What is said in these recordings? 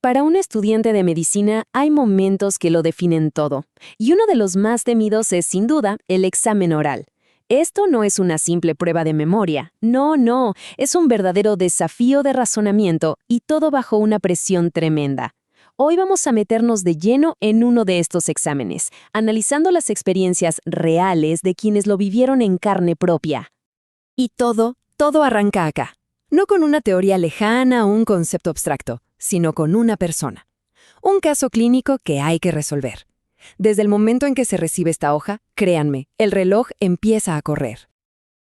Para un estudiante de medicina hay momentos que lo definen todo, y uno de los más temidos es, sin duda, el examen oral. Esto no es una simple prueba de memoria, no, es un verdadero desafío de razonamiento y todo bajo una presión tremenda. Hoy vamos a meternos de lleno en uno de estos exámenes, analizando las experiencias reales de quienes lo vivieron en carne propia. Y todo arranca acá. No con una teoría lejana o un concepto abstracto, sino con una persona. Un caso clínico que hay que resolver. Desde el momento en que se recibe esta hoja, créanme, el reloj empieza a correr.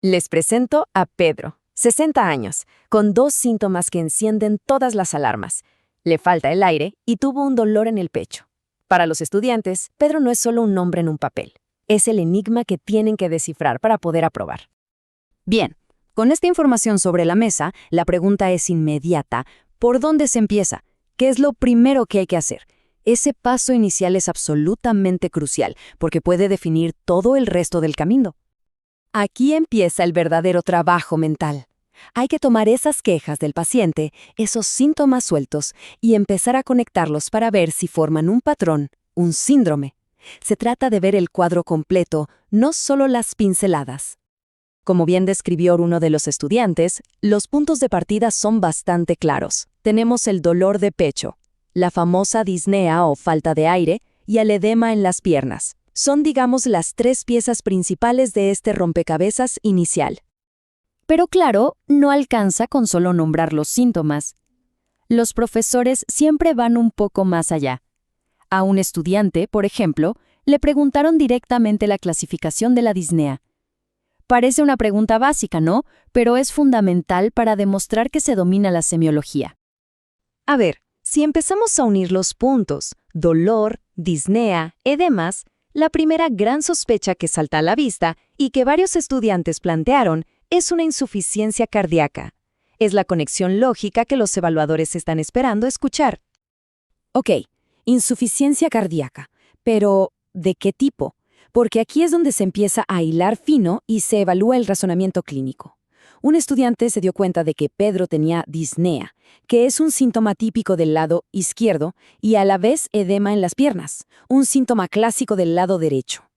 Les presento a Pedro, 60 años, con 2 síntomas que encienden todas las alarmas. Le falta el aire y tuvo un dolor en el pecho. Para los estudiantes, Pedro no es solo un nombre en un papel. Es el enigma que tienen que descifrar para poder aprobar. Bien, con esta información sobre la mesa, la pregunta es inmediata. ¿Por dónde se empieza? ¿Qué es lo primero que hay que hacer? Ese paso inicial es absolutamente crucial, porque puede definir todo el resto del camino. Aquí empieza el verdadero trabajo mental. Hay que tomar esas quejas del paciente, esos síntomas sueltos, y empezar a conectarlos para ver si forman un patrón, un síndrome. Se trata de ver el cuadro completo, no solo las pinceladas. Como bien describió uno de los estudiantes, los puntos de partida son bastante claros. Tenemos el dolor de pecho, la famosa disnea o falta de aire y el edema en las piernas. Son, digamos, las 3 piezas principales de este rompecabezas inicial. Pero claro, no alcanza con solo nombrar los síntomas. Los profesores siempre van un poco más allá. A un estudiante, por ejemplo, le preguntaron directamente la clasificación de la disnea. Parece una pregunta básica, ¿no? Pero es fundamental para demostrar que se domina la semiología. A ver, si empezamos a unir los puntos, dolor, disnea, edemas, la primera gran sospecha que salta a la vista y que varios estudiantes plantearon es una insuficiencia cardíaca. Es la conexión lógica que los evaluadores están esperando escuchar. Ok, insuficiencia cardíaca, pero ¿de qué tipo? Porque aquí es donde se empieza a hilar fino y se evalúa el razonamiento clínico. Un estudiante se dio cuenta de que Pedro tenía disnea, que es un síntoma típico del lado izquierdo y a la vez edema en las piernas, un síntoma clásico del lado derecho.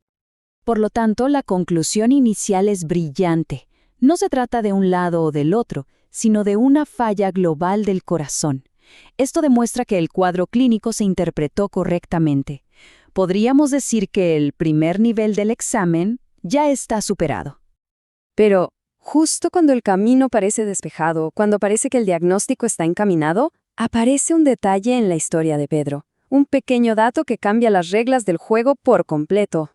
Por lo tanto, la conclusión inicial es brillante. No se trata de un lado o del otro, sino de una falla global del corazón. Esto demuestra que el cuadro clínico se interpretó correctamente. Podríamos decir que el primer nivel del examen ya está superado. Pero, justo cuando el camino parece despejado, cuando parece que el diagnóstico está encaminado, aparece un detalle en la historia de Pedro. Un pequeño dato que cambia las reglas del juego por completo.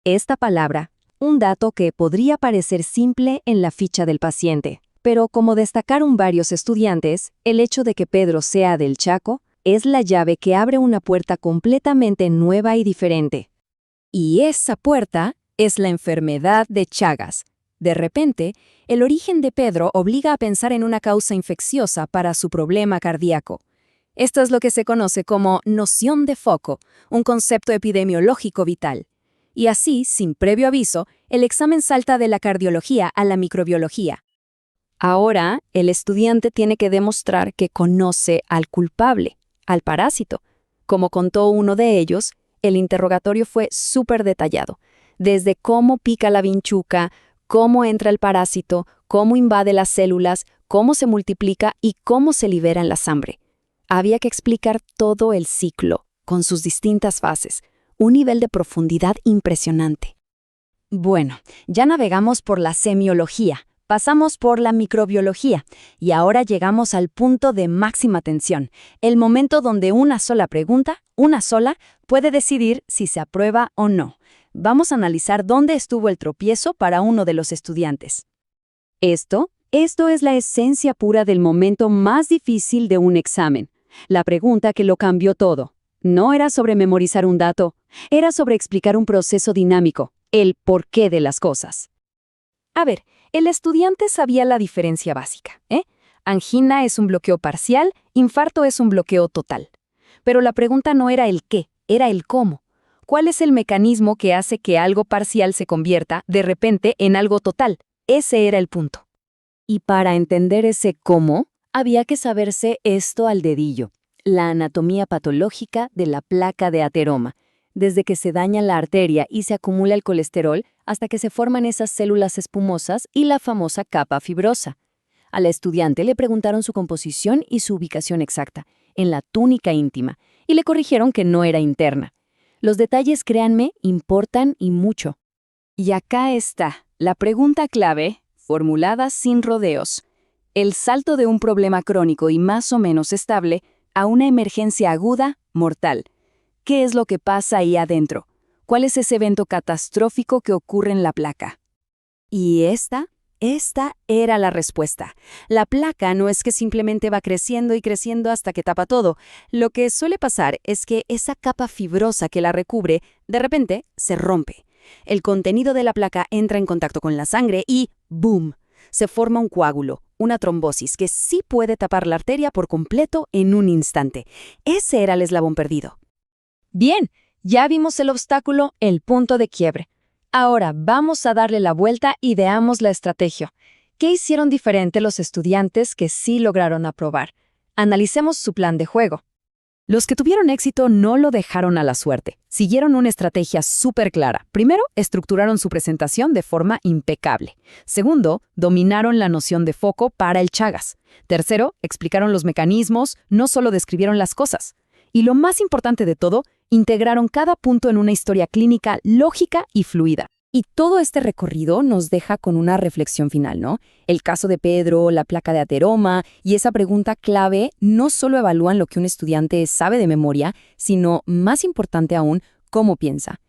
Esta palabra, un dato que podría parecer simple en la ficha del paciente, pero como destacaron varios estudiantes, el hecho de que Pedro sea del Chaco es la llave que abre una puerta completamente nueva y diferente. Y esa puerta es la enfermedad de Chagas. De repente, el origen de Pedro obliga a pensar en una causa infecciosa para su problema cardíaco. Esto es lo que se conoce como noción de foco, un concepto epidemiológico vital. Y así, sin previo aviso, el examen salta de la cardiología a la microbiología. Ahora, el estudiante tiene que demostrar que conoce al culpable, al parásito. Como contó uno de ellos, el interrogatorio fue súper detallado, desde cómo pica la vinchuca, cómo entra el parásito, cómo invade las células, cómo se multiplica y cómo se libera en la sangre. Había que explicar todo el ciclo, con sus distintas fases, un nivel de profundidad impresionante. Bueno, ya navegamos por la semiología, pasamos por la microbiología y ahora llegamos al punto de máxima tensión, el momento donde una sola pregunta, una sola, puede decidir si se aprueba o no. Vamos a analizar dónde estuvo el tropiezo para uno de los estudiantes. Esto es la esencia pura del momento más difícil de un examen, la pregunta que lo cambió todo. No era sobre memorizar un dato, era sobre explicar un proceso dinámico, el porqué de las cosas. A ver, el estudiante sabía la diferencia básica, Angina es un bloqueo parcial, infarto es un bloqueo total. Pero la pregunta no era el qué, era el cómo. ¿Cuál es el mecanismo que hace que algo parcial se convierta, de repente, en algo total? Ese era el punto. Y para entender ese cómo, había que saberse esto al dedillo. la anatomía patológica de la placa de ateroma, desde que se daña la arteria y se acumula el colesterol hasta que se forman esas células espumosas y la famosa capa fibrosa. A la estudiante le preguntaron su composición y su ubicación exacta, en la túnica íntima, y le corrigieron que no era interna. Los detalles, créanme, importan y mucho. Y acá está, la pregunta clave, formulada sin rodeos. El salto de un problema crónico y más o menos estable a una emergencia aguda, mortal. ¿Qué es lo que pasa ahí adentro? ¿Cuál es ese evento catastrófico que ocurre en la placa? Y esta era la respuesta. La placa no es que simplemente va creciendo y creciendo hasta que tapa todo. Lo que suele pasar es que esa capa fibrosa que la recubre, de repente, se rompe. El contenido de la placa entra en contacto con la sangre y ¡boom! Se forma un coágulo, una trombosis que sí puede tapar la arteria por completo en un instante. Ese era el eslabón perdido. Bien, ya vimos el obstáculo, el punto de quiebre. Ahora vamos a darle la vuelta y veamos la estrategia. ¿Qué hicieron diferente los estudiantes que sí lograron aprobar? Analicemos su plan de juego. Los que tuvieron éxito no lo dejaron a la suerte. Siguieron una estrategia súper clara. Primero, estructuraron su presentación de forma impecable. Segundo, dominaron la noción de foco para el Chagas. Tercero, explicaron los mecanismos, no solo describieron las cosas. Y lo más importante de todo, integraron cada punto en una historia clínica lógica y fluida. Y todo este recorrido nos deja con una reflexión final, ¿no? El caso de Pedro, la placa de ateroma y esa pregunta clave no solo evalúan lo que un estudiante sabe de memoria, sino, más importante aún, cómo piensa.